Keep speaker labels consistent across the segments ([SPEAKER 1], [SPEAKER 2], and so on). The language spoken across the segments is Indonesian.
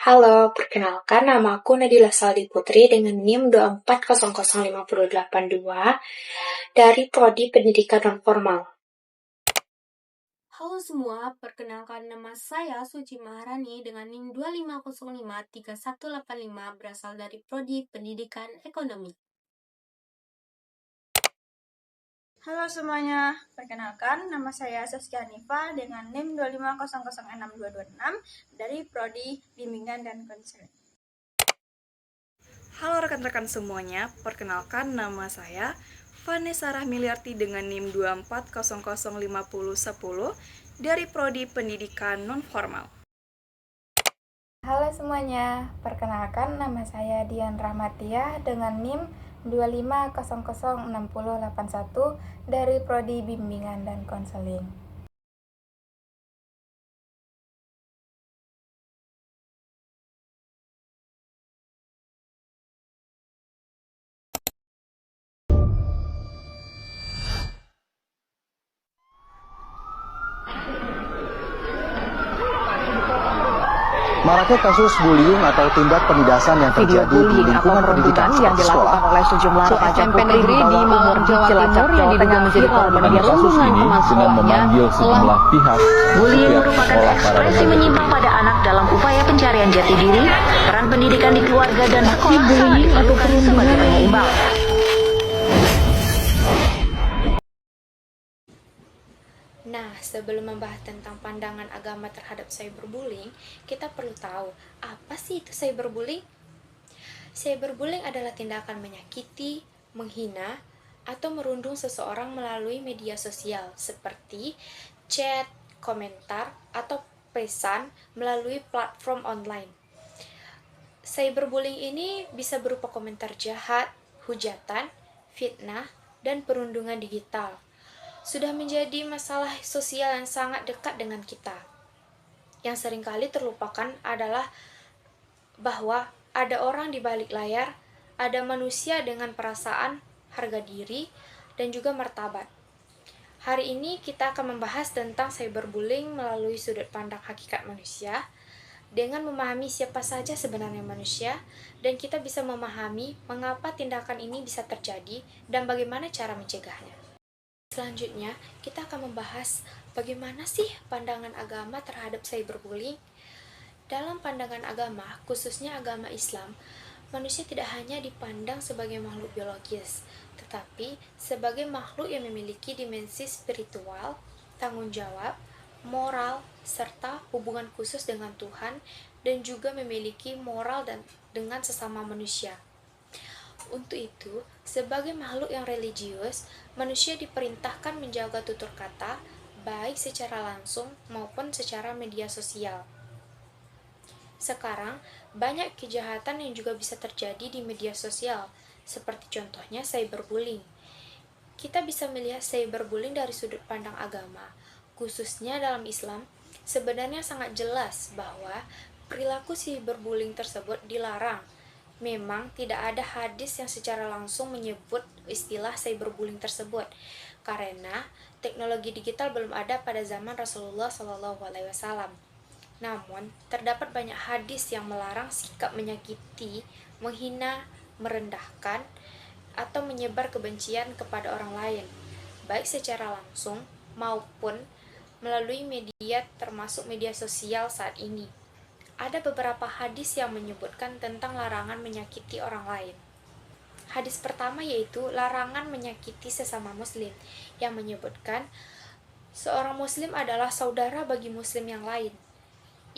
[SPEAKER 1] Halo, perkenalkan nama aku Nadila Saldi Putri dengan NIM 2400582 dari Prodi Pendidikan Nonformal.
[SPEAKER 2] Halo semua, perkenalkan nama saya Suci Maharani dengan NIM 250531185 berasal dari Prodi Pendidikan Ekonomi.
[SPEAKER 3] Halo semuanya, perkenalkan nama saya Saskia Hanifa dengan NIM 250066226 dari Prodi Bimbingan dan Konseling.
[SPEAKER 4] Halo rekan-rekan semuanya, perkenalkan nama saya Vanessa Rahmiliarti dengan NIM 2400510 dari Prodi Pendidikan Nonformal.
[SPEAKER 5] Halo semuanya, perkenalkan nama saya Dian Rahmatiah dengan NIM 2500681 dari Prodi Bimbingan dan Konseling.
[SPEAKER 6] Maraknya kasus bullying atau tindak penindasan yang terjadi di lingkungan pendidikan
[SPEAKER 7] yang dilakukan oleh sejumlah remaja putri di Malang, Jawa Timur yang diduga menjadi korban
[SPEAKER 8] kasus ini dengan memanggil sejumlah pihak.
[SPEAKER 7] Bullying merupakan ekspresi menyimpang pada anak dalam upaya pencarian jati diri, peran pendidikan di keluarga dan sekolah sangat diperlukan sebagai penyeimbang.
[SPEAKER 1] Nah, sebelum membahas tentang pandangan agama terhadap cyberbullying, kita perlu tahu, apa sih itu cyberbullying? Cyberbullying adalah tindakan menyakiti, menghina, atau merundung seseorang melalui media sosial, seperti chat, komentar, atau pesan melalui platform online. Cyberbullying ini bisa berupa komentar jahat, hujatan, fitnah, dan perundungan digital. Sudah menjadi masalah sosial yang sangat dekat dengan kita. Yang seringkali terlupakan adalah bahwa ada orang di balik layar, ada manusia dengan perasaan, harga diri, dan juga martabat. Hari ini kita akan membahas tentang cyberbullying melalui sudut pandang hakikat manusia, dengan memahami siapa saja sebenarnya manusia, dan kita bisa memahami mengapa tindakan ini bisa terjadi dan bagaimana cara mencegahnya. Selanjutnya, kita akan membahas bagaimana sih pandangan agama terhadap cyberbullying. Dalam pandangan agama, khususnya agama Islam, manusia tidak hanya dipandang sebagai makhluk biologis, tetapi sebagai makhluk yang memiliki dimensi spiritual, tanggung jawab, moral, serta hubungan khusus dengan Tuhan, dan juga memiliki moral dan dengan sesama manusia. Untuk itu, sebagai makhluk yang religius, manusia diperintahkan menjaga tutur kata, baik secara langsung maupun secara media sosial. Sekarang, banyak kejahatan yang juga bisa terjadi di media sosial, seperti contohnya cyberbullying. Kita bisa melihat cyberbullying dari sudut pandang agama, khususnya dalam Islam, sebenarnya sangat jelas bahwa perilaku cyberbullying tersebut dilarang. Memang tidak ada hadis yang secara langsung menyebut istilah cyberbullying tersebut, karena teknologi digital belum ada pada zaman Rasulullah SAW. Namun, terdapat banyak hadis yang melarang sikap menyakiti, menghina, merendahkan, atau menyebar kebencian kepada orang lain, baik secara langsung maupun melalui media termasuk media sosial saat ini. Ada beberapa hadis yang menyebutkan tentang larangan menyakiti orang lain. Hadis pertama yaitu larangan menyakiti sesama muslim, yang menyebutkan seorang muslim adalah saudara bagi muslim yang lain.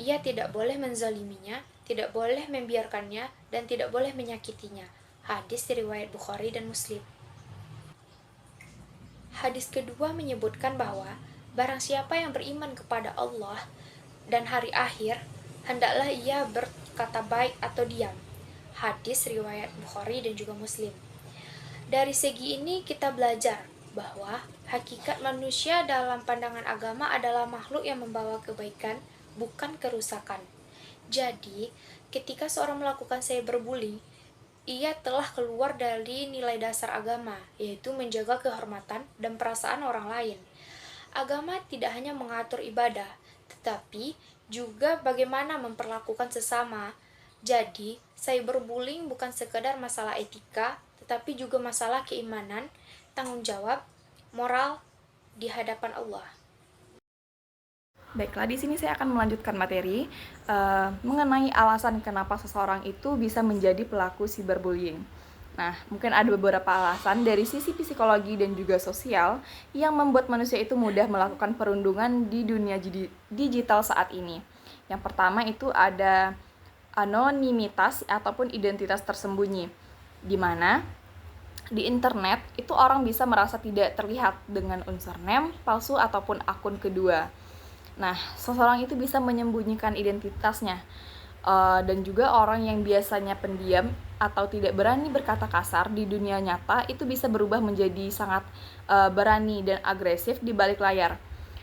[SPEAKER 1] Ia tidak boleh menzaliminya, tidak boleh membiarkannya, dan tidak boleh menyakitinya. Hadis riwayat Bukhari dan Muslim. Hadis kedua menyebutkan bahwa barang siapa yang beriman kepada Allah dan hari akhir, hendaklah ia berkata baik atau diam. Hadis riwayat Bukhari dan juga Muslim. Dari segi ini kita belajar bahwa hakikat manusia dalam pandangan agama adalah makhluk yang membawa kebaikan, bukan kerusakan. Jadi, ketika seorang melakukan cyberbullying, ia telah keluar dari nilai dasar agama, yaitu menjaga kehormatan dan perasaan orang lain. Agama tidak hanya mengatur ibadah, tetapi juga bagaimana memperlakukan sesama. Jadi, cyberbullying bukan sekedar masalah etika, tetapi juga masalah keimanan, tanggung jawab, moral di hadapan Allah.
[SPEAKER 4] Baiklah, di sini saya akan melanjutkan materi mengenai alasan kenapa seseorang itu bisa menjadi pelaku cyberbullying. Nah, mungkin ada beberapa alasan dari sisi psikologi dan juga sosial yang membuat manusia itu mudah melakukan perundungan di dunia digital saat ini. Yang pertama itu ada anonimitas ataupun identitas tersembunyi, di mana di internet itu orang bisa merasa tidak terlihat dengan username palsu ataupun akun kedua. Nah, seseorang itu bisa menyembunyikan identitasnya, dan juga orang yang biasanya pendiam atau tidak berani berkata kasar di dunia nyata itu bisa berubah menjadi sangat berani dan agresif di balik layar.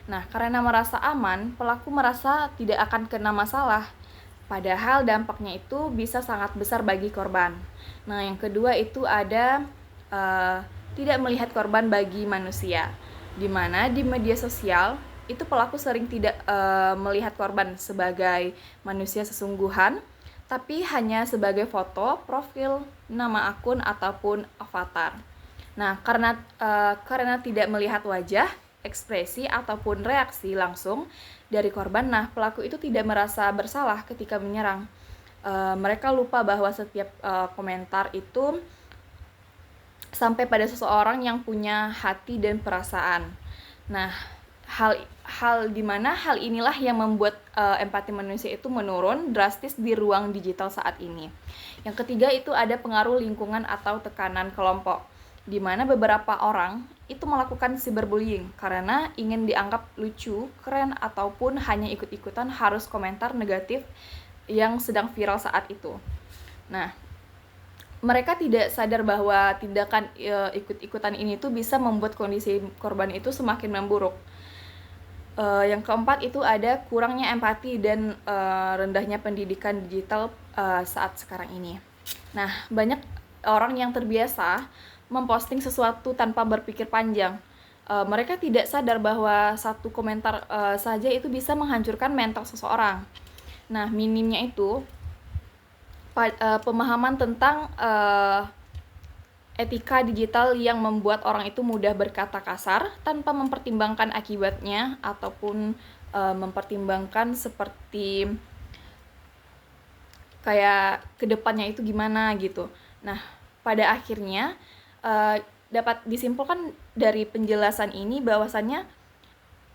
[SPEAKER 4] Nah, karena merasa aman, pelaku merasa tidak akan kena masalah, padahal dampaknya itu bisa sangat besar bagi korban. Nah, yang kedua itu ada tidak melihat korban bagi manusia, di mana di media sosial itu pelaku sering tidak melihat korban sebagai manusia sesungguhan, tapi hanya sebagai foto, profil, nama akun, ataupun avatar. Nah, karena tidak melihat wajah, ekspresi, ataupun reaksi langsung dari korban, nah pelaku itu tidak merasa bersalah ketika menyerang. Mereka lupa bahwa setiap komentar itu sampai pada seseorang yang punya hati dan perasaan. Nah, hal inilah yang membuat empati manusia itu menurun drastis di ruang digital saat ini. Yang ketiga itu ada pengaruh lingkungan atau tekanan kelompok, di mana beberapa orang itu melakukan cyberbullying karena ingin dianggap lucu, keren, ataupun hanya ikut-ikutan harus komentar negatif yang sedang viral saat itu. Nah, mereka tidak sadar bahwa tindakan ikut-ikutan ini tuh bisa membuat kondisi korban itu semakin memburuk. Yang keempat itu ada kurangnya empati dan rendahnya pendidikan digital saat sekarang ini. Nah, banyak orang yang terbiasa memposting sesuatu tanpa berpikir panjang. Mereka tidak sadar bahwa satu komentar saja itu bisa menghancurkan mental seseorang. Nah, minimnya itu pemahaman tentang etika digital yang membuat orang itu mudah berkata kasar tanpa mempertimbangkan akibatnya ataupun mempertimbangkan seperti kayak kedepannya itu gimana gitu. Nah, pada akhirnya dapat disimpulkan dari penjelasan ini bahwasannya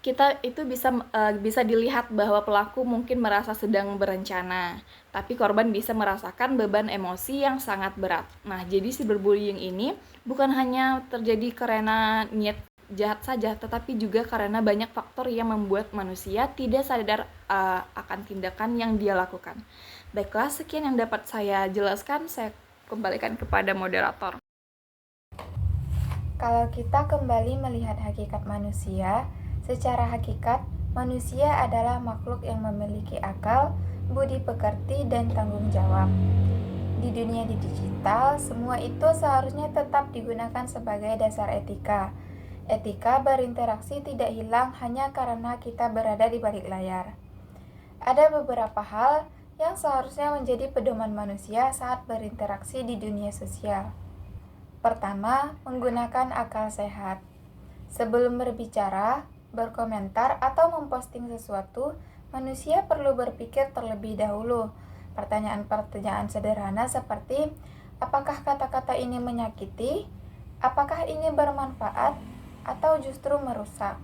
[SPEAKER 4] kita itu bisa dilihat bahwa pelaku mungkin merasa sedang berencana, tapi korban bisa merasakan beban emosi yang sangat berat. Nah, jadi cyberbullying ini bukan hanya terjadi karena niat jahat saja, tetapi juga karena banyak faktor yang membuat manusia tidak sadar akan tindakan yang dia lakukan. Baiklah, sekian yang dapat saya jelaskan. Saya kembalikan kepada moderator.
[SPEAKER 5] Kalau kita kembali melihat hakikat manusia, secara hakikat, manusia adalah makhluk yang memiliki akal, budi pekerti, dan tanggung jawab. Di dunia digital, semua itu seharusnya tetap digunakan sebagai dasar etika. Etika berinteraksi tidak hilang hanya karena kita berada di balik layar. Ada beberapa hal yang seharusnya menjadi pedoman manusia saat berinteraksi di dunia sosial. Pertama, menggunakan akal sehat. Sebelum berbicara, berkomentar, atau memposting sesuatu, manusia perlu berpikir terlebih dahulu. Pertanyaan-pertanyaan sederhana seperti, apakah kata-kata ini menyakiti? Apakah ini bermanfaat? Atau justru merusak?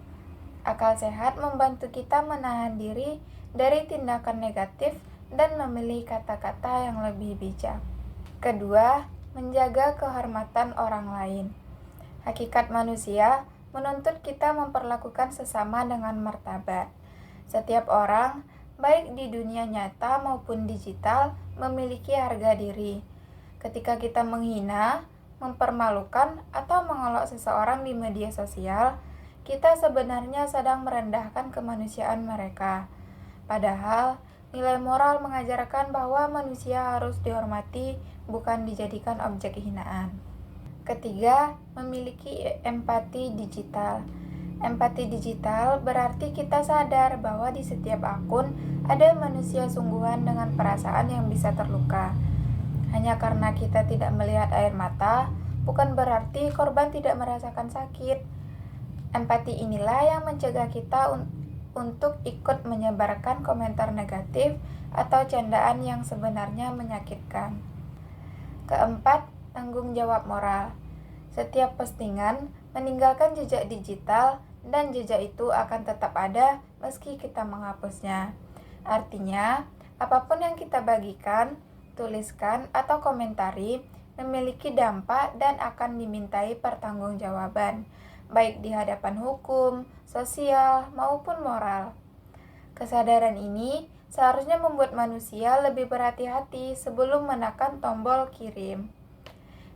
[SPEAKER 5] Akal sehat membantu kita menahan diri dari tindakan negatif dan memilih kata-kata yang lebih bijak. Kedua, menjaga kehormatan orang lain. Hakikat manusia menuntut kita memperlakukan sesama dengan martabat. Setiap orang, baik di dunia nyata maupun digital, memiliki harga diri. Ketika kita menghina, mempermalukan, atau mengolok seseorang di media sosial, kita sebenarnya sedang merendahkan kemanusiaan mereka. Padahal, nilai moral mengajarkan bahwa manusia harus dihormati, bukan dijadikan objek hinaan. Ketiga, memiliki empati digital. Empati digital berarti kita sadar bahwa di setiap akun ada manusia sungguhan dengan perasaan yang bisa terluka. Hanya karena kita tidak melihat air mata, bukan berarti korban tidak merasakan sakit. Empati inilah yang mencegah kita untuk ikut menyebarkan komentar negatif atau candaan yang sebenarnya menyakitkan. Keempat, tanggung jawab moral. Setiap postingan meninggalkan jejak digital dan jejak itu akan tetap ada meski kita menghapusnya. Artinya, apapun yang kita bagikan, tuliskan, atau komentari memiliki dampak dan akan dimintai pertanggungjawaban, baik di hadapan hukum, sosial, maupun moral. Kesadaran ini seharusnya membuat manusia lebih berhati-hati sebelum menekan tombol kirim.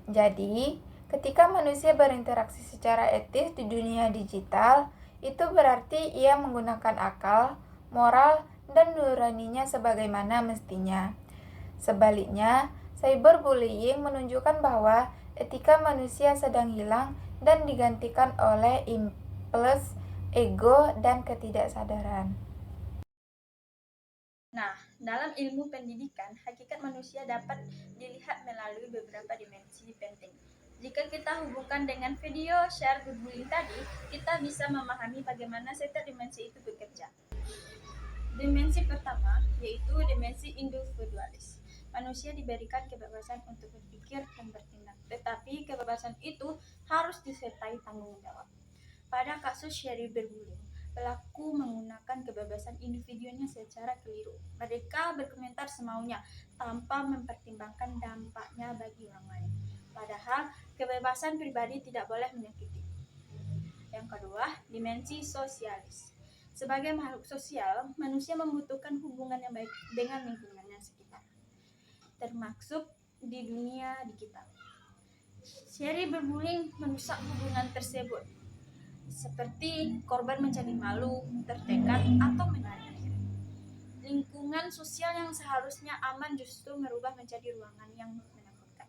[SPEAKER 5] Jadi, ketika manusia berinteraksi secara etis di dunia digital, itu berarti ia menggunakan akal, moral, dan nuraninya sebagaimana mestinya. Sebaliknya, cyberbullying menunjukkan bahwa etika manusia sedang hilang dan digantikan oleh impuls, ego, dan ketidaksadaran.
[SPEAKER 3] Nah, dalam ilmu pendidikan, hakikat manusia dapat dilihat melalui beberapa dimensi penting. Jika kita hubungkan dengan video share bullying tadi, kita bisa memahami bagaimana setiap dimensi itu bekerja. Dimensi pertama yaitu dimensi individualis. Manusia diberikan kebebasan untuk berpikir dan bertindak, tetapi kebebasan itu harus disertai tanggung jawab. Pada kasus cyberbullying, pelaku menggunakan kebebasan individunya secara keliru. Mereka berkomentar semaunya tanpa mempertimbangkan dampaknya bagi orang lain. Padahal kebebasan pribadi tidak boleh menyakiti. Yang kedua, dimensi sosialis. Sebagai makhluk sosial, manusia membutuhkan hubungan yang baik dengan lingkungannya sekitar, termasuk di dunia digital. Cyberbullying merusak hubungan tersebut, seperti korban menjadi malu, tertekan, atau menarik diri. Lingkungan sosial yang seharusnya aman justru merubah menjadi ruangan yang menakutkan.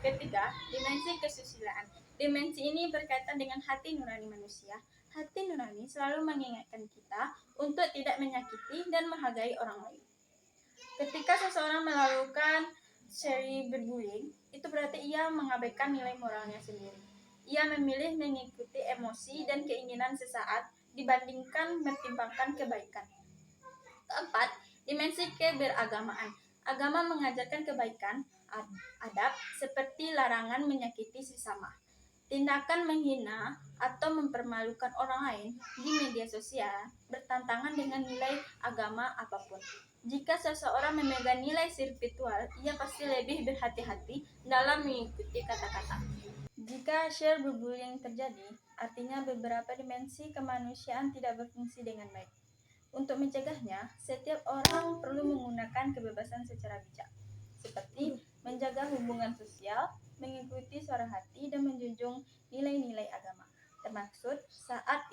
[SPEAKER 3] Ketiga, dimensi kesusilaan. Dimensi ini berkaitan dengan hati nurani manusia. Hati nurani selalu mengingatkan kita untuk tidak menyakiti dan menghargai orang lain. Ketika seseorang melakukan cyberbullying, itu berarti ia mengabaikan nilai moralnya sendiri. Ia memilih mengikuti emosi dan keinginan sesaat dibandingkan mempertimbangkan kebaikan. Keempat, dimensi keberagamaan. Agama mengajarkan kebaikan, adab, seperti larangan menyakiti sesama. Tindakan menghina atau mempermalukan orang lain di media sosial bertentangan dengan nilai agama apapun. Jika seseorang memegang nilai spiritual, ia pasti lebih berhati-hati dalam mengikuti kata-kata. Jika cyberbullying terjadi, artinya beberapa dimensi kemanusiaan tidak berfungsi dengan baik. Untuk mencegahnya, setiap orang perlu menggunakan kebebasan secara bijak, seperti menjaga hubungan sosial, mengikuti suara hati, dan menjunjung nilai-nilai agama, termasuk saat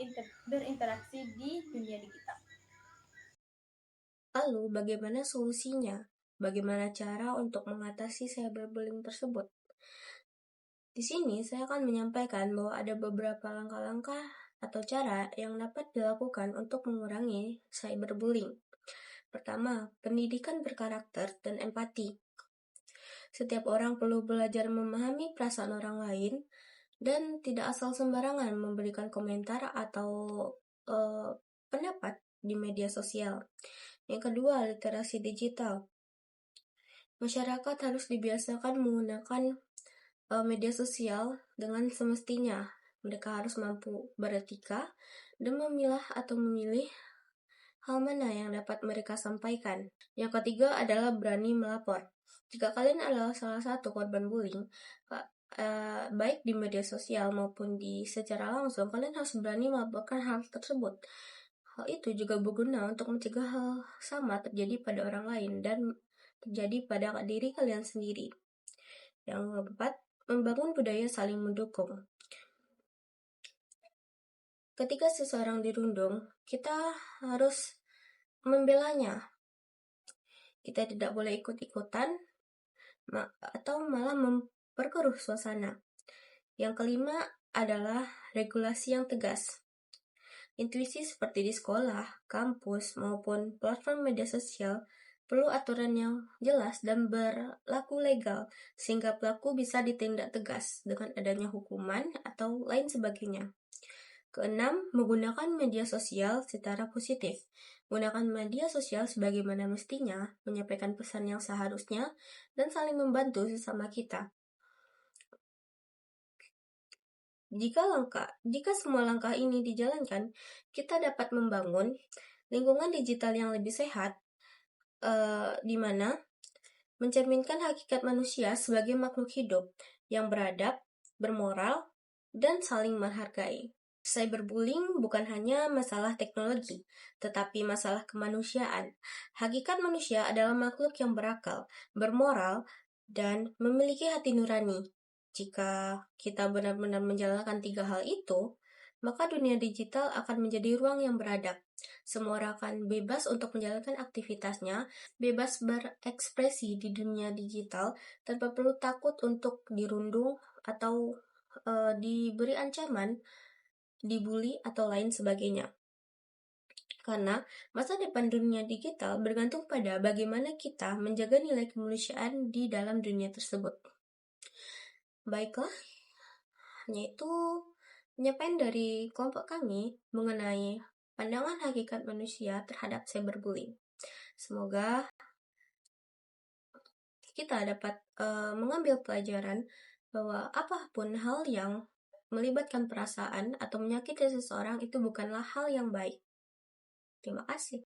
[SPEAKER 3] berinteraksi di dunia digital.
[SPEAKER 2] Lalu, bagaimana solusinya? Bagaimana cara untuk mengatasi cyberbullying tersebut? Di sini saya akan menyampaikan bahwa ada beberapa langkah-langkah atau cara yang dapat dilakukan untuk mengurangi cyberbullying. Pertama, pendidikan berkarakter dan empati. Setiap orang perlu belajar memahami perasaan orang lain dan tidak asal sembarangan memberikan komentar atau pendapat di media sosial. Yang kedua, literasi digital. Masyarakat harus dibiasakan menggunakan media sosial dengan semestinya. Mereka harus mampu beretika dan memilah atau memilih hal mana yang dapat mereka sampaikan. Yang ketiga adalah berani melapor. Jika kalian adalah salah satu korban bullying, baik di media sosial maupun secara langsung, kalian harus berani melaporkan hal tersebut. Hal itu juga berguna untuk mencegah hal sama terjadi pada orang lain dan terjadi pada diri kalian sendiri. Yang keempat, membangun budaya saling mendukung. Ketika seseorang dirundung, kita harus membelanya. Kita tidak boleh ikut-ikutan atau malah memperkeruh suasana. Yang kelima adalah regulasi yang tegas. Intuisi seperti di sekolah, kampus, maupun platform media sosial perlu aturan yang jelas dan berlaku legal sehingga pelaku bisa ditindak tegas dengan adanya hukuman atau lain sebagainya. Keenam, menggunakan media sosial secara positif. Gunakan media sosial sebagaimana mestinya, menyampaikan pesan yang seharusnya, dan saling membantu sesama kita. Jika semua langkah ini dijalankan, kita dapat membangun lingkungan digital yang lebih sehat, di mana mencerminkan hakikat manusia sebagai makhluk hidup yang beradab, bermoral, dan saling menghargai. Cyberbullying bukan hanya masalah teknologi, tetapi masalah kemanusiaan. Hakikat manusia adalah makhluk yang berakal, bermoral, dan memiliki hati nurani. Jika kita benar-benar menjalankan 3 hal itu, maka dunia digital akan menjadi ruang yang beradab. Semua orang akan bebas untuk menjalankan aktivitasnya, bebas berekspresi di dunia digital tanpa perlu takut untuk dirundung atau diberi ancaman, dibully, atau lain sebagainya. Karena masa depan dunia digital bergantung pada bagaimana kita menjaga nilai kemanusiaan di dalam dunia tersebut. Baiklah, hanya itu penyampaian dari kelompok kami mengenai pandangan hakikat manusia terhadap cyberbullying. Semoga kita dapat mengambil pelajaran bahwa apapun hal yang melibatkan perasaan atau menyakiti seseorang itu bukanlah hal yang baik. Terima kasih.